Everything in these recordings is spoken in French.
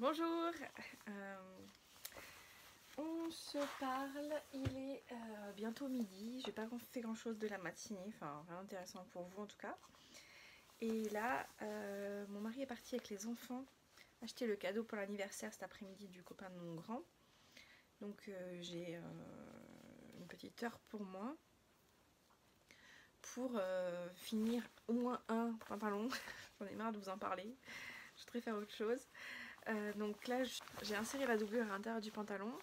Bonjour, on se parle, il est bientôt midi, j'ai pas fait grand chose de la matinée, enfin rien d'intéressant pour vous en tout cas. Et là, mon mari est parti avec les enfants acheter le cadeau pour l'anniversaire cet après-midi du copain de mon grand. Donc j'ai une petite heure pour moi, pour finir au moins un pantalon, j'en ai marre de vous en parler, je voudrais faire autre chose. Donc là j'ai inséré la doublure à l'intérieur du pantalon.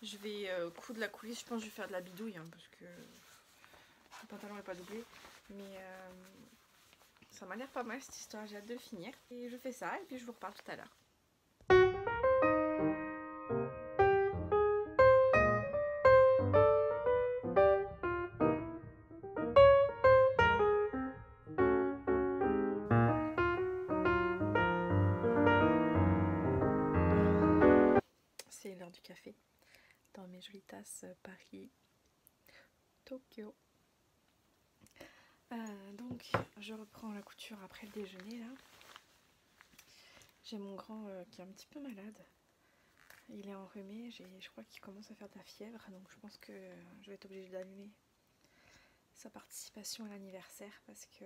Je vais coudre la coulisse, je pense que je vais faire de la bidouille hein, parce que le pantalon n'est pas doublé. Mais ça m'a l'air pas mal cette histoire, j'ai hâte de le finir. Et je fais ça et puis je vous reparle tout à l'heure. C'est l'heure du café dans mes jolies tasses Paris, Tokyo. Donc je reprends la couture après le déjeuner là. J'ai mon grand qui est un petit peu malade. Il est enrhumé, je crois qu'il commence à faire de la fièvre, donc je pense que je vais être obligée d'annuler sa participation à l'anniversaire parce que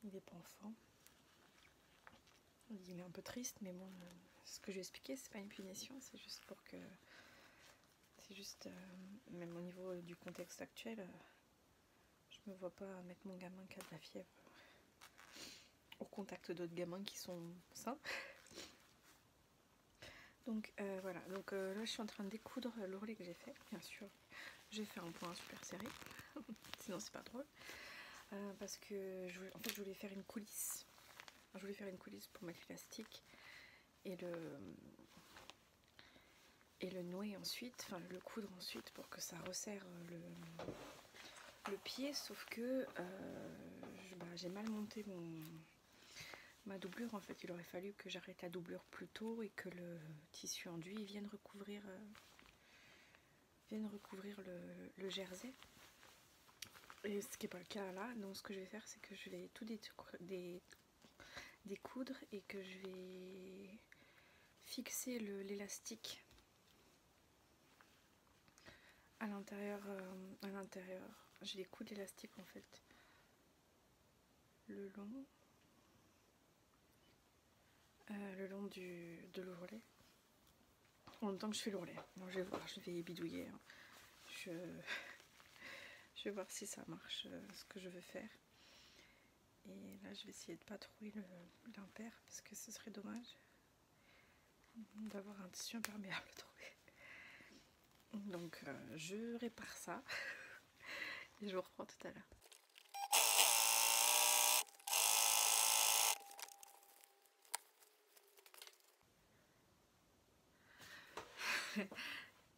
il est pas en forme. Il est un peu triste, mais bon, ce que je vais expliquer, c'est pas une punition, c'est juste pour que. C'est juste, même au niveau du contexte actuel, je me vois pas mettre mon gamin qui a de la fièvre au contact d'autres gamins qui sont sains. Donc voilà, donc là je suis en train de découdre l'ourlet que j'ai fait, bien sûr. J'ai fait un point super serré, sinon c'est pas drôle. Parce que en fait je voulais faire une coulisse. Je voulais faire une coulisse pour mettre l'élastique et le nouer ensuite, enfin le coudre ensuite pour que ça resserre le pied, sauf que j'ai mal monté ma doublure. En fait il aurait fallu que j'arrête la doublure plus tôt et que le tissu enduit vienne recouvrir le jersey, et ce qui n'est pas le cas là. Donc ce que je vais faire, c'est que je vais tout découdre et que je vais fixer l'élastique à l'intérieur. Je vais coudre l'élastique en fait le long de l'ourlet en même temps que je fais l'ourlet. Je vais voir, je vais bidouiller hein. Je vais voir si ça marche ce que je veux faire. Et là je vais essayer de pas trouver l'impair parce que ce serait dommage d'avoir un tissu imperméable trouvé. Donc je répare ça et je vous reprends tout à l'heure.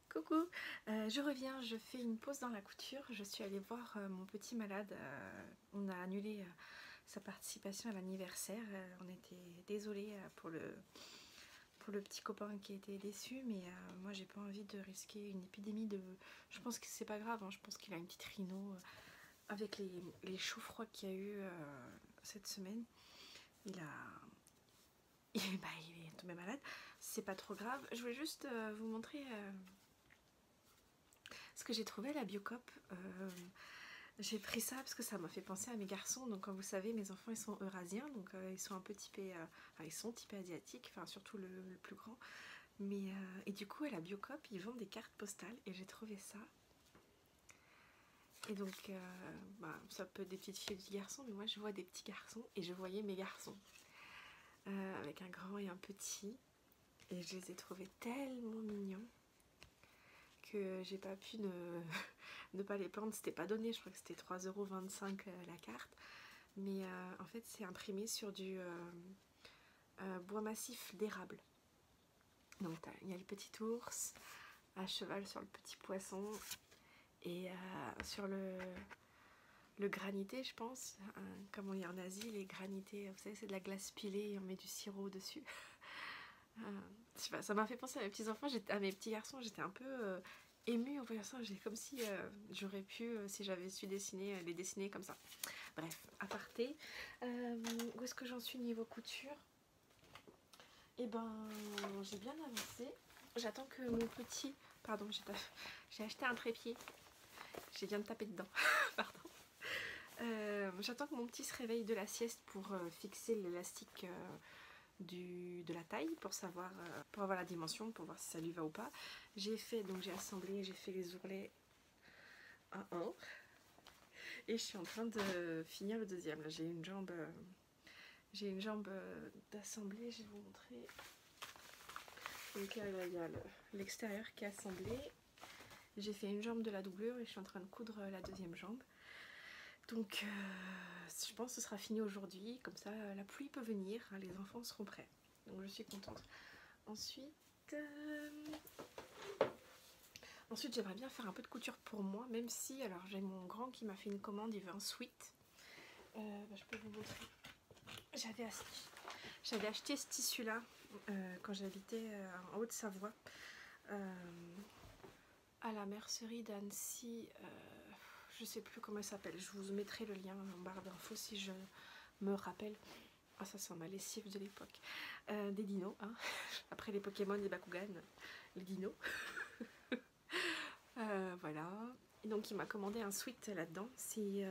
Coucou, je reviens, je fais une pause dans la couture. Je suis allée voir mon petit malade. On a annulé sa participation à l'anniversaire. On était désolés pour le petit copain qui était déçu, mais moi j'ai pas envie de risquer une épidémie de. Je pense que c'est pas grave, hein. Je pense qu'il a une petite rhino avec les chauds froids qu'il y a eu cette semaine. Il est tombé malade. C'est pas trop grave. Je voulais juste vous montrer ce que j'ai trouvé à la Biocop. J'ai pris ça parce que ça m'a fait penser à mes garçons. Donc comme vous savez, mes enfants ils sont eurasiens, donc ils sont un peu typés, ils sont typés asiatiques, enfin surtout le plus grand. Mais et du coup à la Biocop ils vendent des cartes postales et j'ai trouvé ça. Et donc ça peut être des petites filles et des petits garçons, mais moi je vois des petits garçons et je voyais mes garçons avec un grand et un petit, et je les ai trouvés tellement mignons que j'ai pas pu ne pas les prendre. C'était pas donné, je crois que c'était 3,25 € la carte, mais en fait c'est imprimé sur du bois massif d'érable. Donc il y a le petit ours à cheval sur le petit poisson, et sur le granité, je pense, comme on dit en Asie, les granités, vous savez, c'est de la glace pilée et on met du sirop dessus. Je sais pas, ça m'a fait penser à mes petits enfants, à mes petits garçons. J'étais un peu émue en voyant ça. J'ai comme si j'aurais pu, si j'avais su dessiner, les dessiner comme ça. Bref, aparté. Où est-ce que j'en suis niveau couture? Et ben j'ai bien avancé. J'attends que mon petit... Pardon, j'ai acheté un trépied. J'ai viens de taper dedans. Pardon. J'attends que mon petit se réveille de la sieste pour fixer l'élastique de la taille pour savoir, pour avoir la dimension, pour voir si ça lui va ou pas. J'ai assemblé, j'ai fait les ourlets 1-1 et je suis en train de finir le deuxième. Là, j'ai une jambe d'assemblée, je vais vous montrer. Donc là, il y a l'extérieur qui est assemblé. J'ai fait une jambe de la doublure et je suis en train de coudre la deuxième jambe. Donc je pense que ce sera fini aujourd'hui, comme ça la pluie peut venir, hein, les enfants seront prêts. Donc je suis contente. Ensuite j'aimerais bien faire un peu de couture pour moi, même si, alors j'ai mon grand qui m'a fait une commande, il veut un sweat. Je peux vous montrer. J'avais acheté ce tissu là quand j'habitais en Haute-Savoie, à la mercerie d'Annecy. Je sais plus comment elle s'appelle, je vous mettrai le lien en barre d'infos si je me rappelle. Ah, ça sent ma lessive de l'époque. Des dinos, hein. Après les Pokémon, les Bakugan, les dinos. Voilà. Et donc il m'a commandé un sweat là-dedans. C'est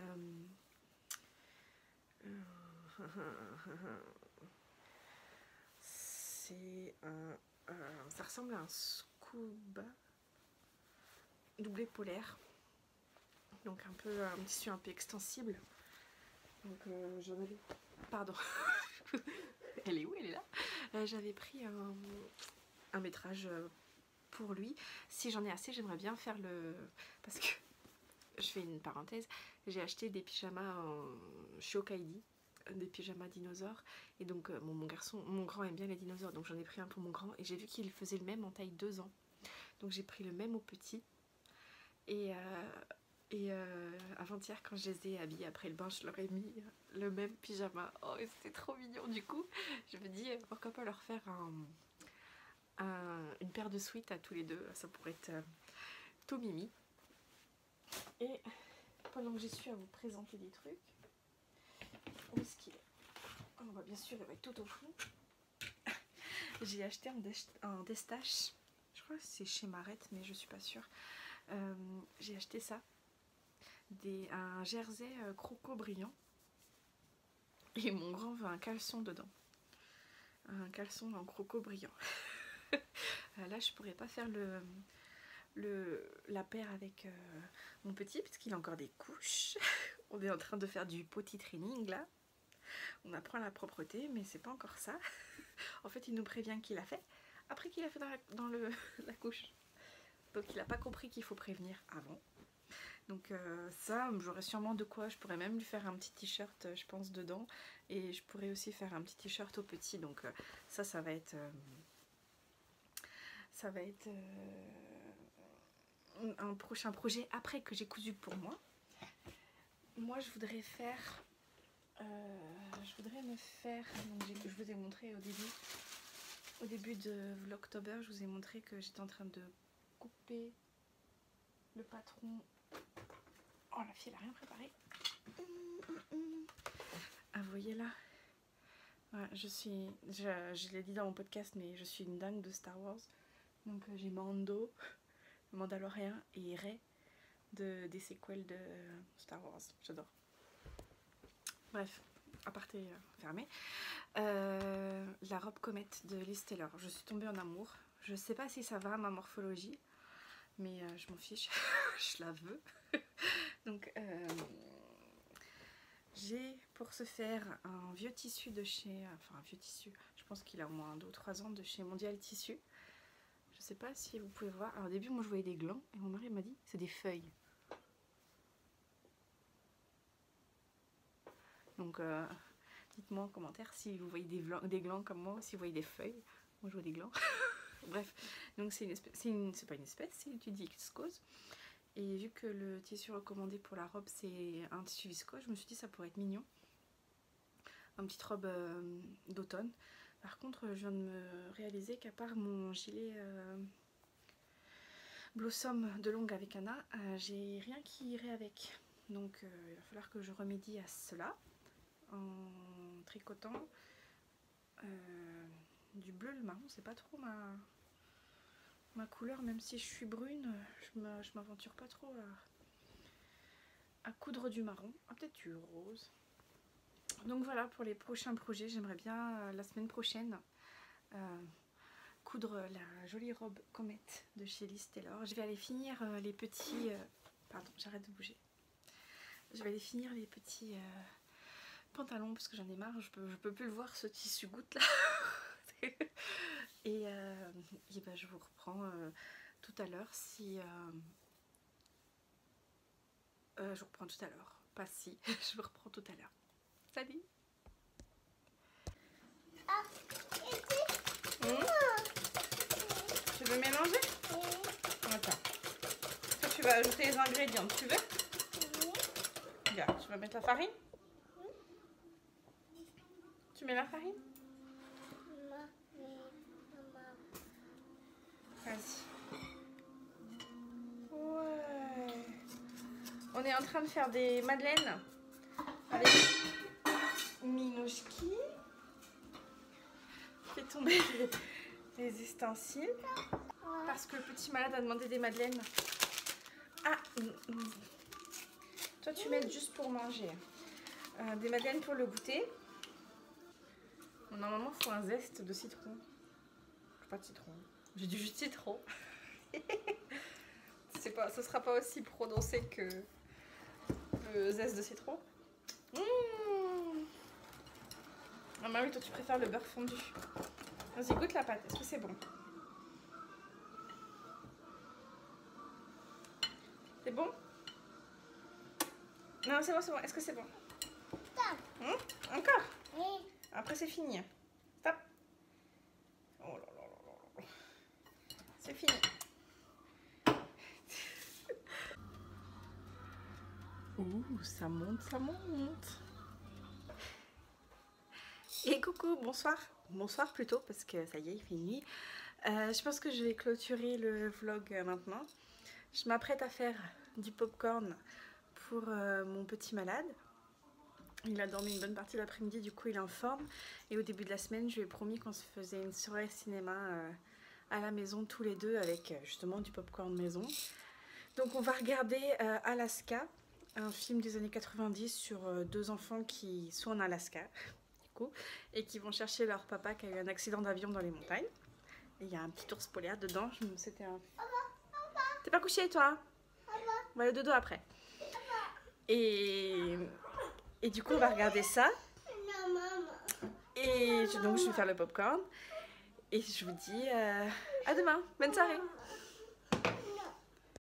ça ressemble à un scuba doublé polaire. Donc un tissu un peu extensible. Donc j'en avais... Pardon. Elle est où? Elle est là. J'avais pris un métrage pour lui. Si j'en ai assez, j'aimerais bien faire le... Parce que, je fais une parenthèse, j'ai acheté des pyjamas chez Okaidi, des pyjamas dinosaures. Et donc mon grand aime bien les dinosaures, donc j'en ai pris un pour mon grand. Et j'ai vu qu'il faisait le même en taille 2 ans. Donc j'ai pris le même au petit. Et avant-hier, quand je les ai habillés après le bain, je leur ai mis le même pyjama. Oh, et c'était trop mignon. Du coup, je me dis pourquoi pas leur faire une paire de sweats à tous les deux. Ça pourrait être tout mimi. Et pendant que j'y suis à vous présenter des trucs, où est-ce qu'il est? Oh, bah, bien sûr, il va être tout au fond. J'ai acheté un destache. Je crois que c'est chez Marette, mais je suis pas sûre. J'ai acheté ça. Un jersey croco brillant. Et mon grand veut un caleçon dedans. Un caleçon en croco brillant. Là, je pourrais pas faire la paire avec mon petit, parce qu'il a encore des couches. On est en train de faire du potty training là. On apprend la propreté, mais c'est pas encore ça. En fait, il nous prévient qu'il a fait après qu'il a fait dans la couche. Donc il n'a pas compris qu'il faut prévenir avant. Donc ça, j'aurais sûrement de quoi. Je pourrais même lui faire un petit t-shirt, je pense, dedans. Et je pourrais aussi faire un petit t-shirt au petit. Donc ça va être... un prochain projet après que j'ai cousu pour moi. Moi, je voudrais me faire... Donc, je vous ai montré au début de Vlogtober, je vous ai montré que j'étais en train de couper le patron. Oh, la fille, elle a rien préparé. Ah, vous voyez là, ouais, je l'ai dit dans mon podcast, mais je suis une dingue de Star Wars. Donc j'ai Mando, Mandalorian et Rey des séquelles de Star Wars. J'adore. Bref, aparté fermé. La robe comète de Liz Taylor. Je suis tombée en amour. Je sais pas si ça va à ma morphologie, mais je m'en fiche. Je la veux. Donc j'ai pour ce faire un vieux tissu de chez... Enfin un vieux tissu, je pense qu'il a au moins 2 ou 3 ans, de chez Mondial Tissu. Je sais pas si vous pouvez voir. Alors au début moi je voyais des glands et mon mari m'a dit c'est des feuilles. Donc dites-moi en commentaire si vous voyez des glands comme moi ou si vous voyez des feuilles. Moi je vois des glands. Bref, donc c'est pas une espèce, c'est du viscose. Et vu que le tissu recommandé pour la robe c'est un tissu viscose, je me suis dit ça pourrait être mignon. Une petite robe d'automne. Par contre, je viens de me réaliser qu'à part mon gilet Blossom de longue avec Anna, j'ai rien qui irait avec. Donc il va falloir que je remédie à cela en tricotant du bleu. Le marron, c'est pas trop ma couleur, même si je suis brune, je m'aventure pas trop à coudre du marron. Ah, peut-être du rose. Donc voilà pour les prochains projets. J'aimerais bien la semaine prochaine coudre la jolie robe comète de chez Liz Taylor. Je vais aller finir les petits... pardon, j'arrête de bouger. Je vais aller finir les petits pantalons parce que j'en ai marre. Je peux plus le voir, ce tissu goutte là. et ben, je vous reprends tout à l'heure si... je vous reprends tout à l'heure. Pas si, je vous reprends tout à l'heure. Salut. Tu veux mélanger? Attends. Toi, tu vas ajouter les ingrédients, tu veux? Regarde, tu vas mettre la farine? Tu mets la farine? Vas-y. Ouais. On est en train de faire des madeleines avec Minouchki. Fait tomber les ustensiles parce que le petit malade a demandé des madeleines. Ah, toi tu mets juste pour manger. Des madeleines pour le goûter. Normalement il faut un zeste de citron. Pas de citron. J'ai du jus de citron. Ce sera pas aussi prononcé que le zeste de citron. Ah bah oui, toi tu préfères le beurre fondu. Vas-y, goûte la pâte. Est-ce que c'est bon? C'est bon? Non, c'est bon, c'est bon. Est-ce que c'est bon? Encore? Oui. Après, c'est fini. Stop. Oh là là là là. C'est fini. Ouh, ça monte, ça monte. Et coucou, bonsoir. Bonsoir plutôt, parce que ça y est, il fait nuit. Je pense que je vais clôturer le vlog maintenant. Je m'apprête à faire du popcorn pour mon petit malade. Il a dormi une bonne partie de l'après-midi, du coup il est en forme. Et au début de la semaine, je lui ai promis qu'on se faisait une soirée cinéma à la maison tous les deux avec justement du popcorn maison. Donc on va regarder Alaska, un film des années 90 sur deux enfants qui sont en Alaska du coup, et qui vont chercher leur papa qui a eu un accident d'avion dans les montagnes. Et il y a un petit ours polaire dedans. C'était un... T'es pas couché toi? On va aller dodo après. Et du coup on va regarder ça. Et donc je vais faire le popcorn. Et je vous dis à demain. Bonne soirée.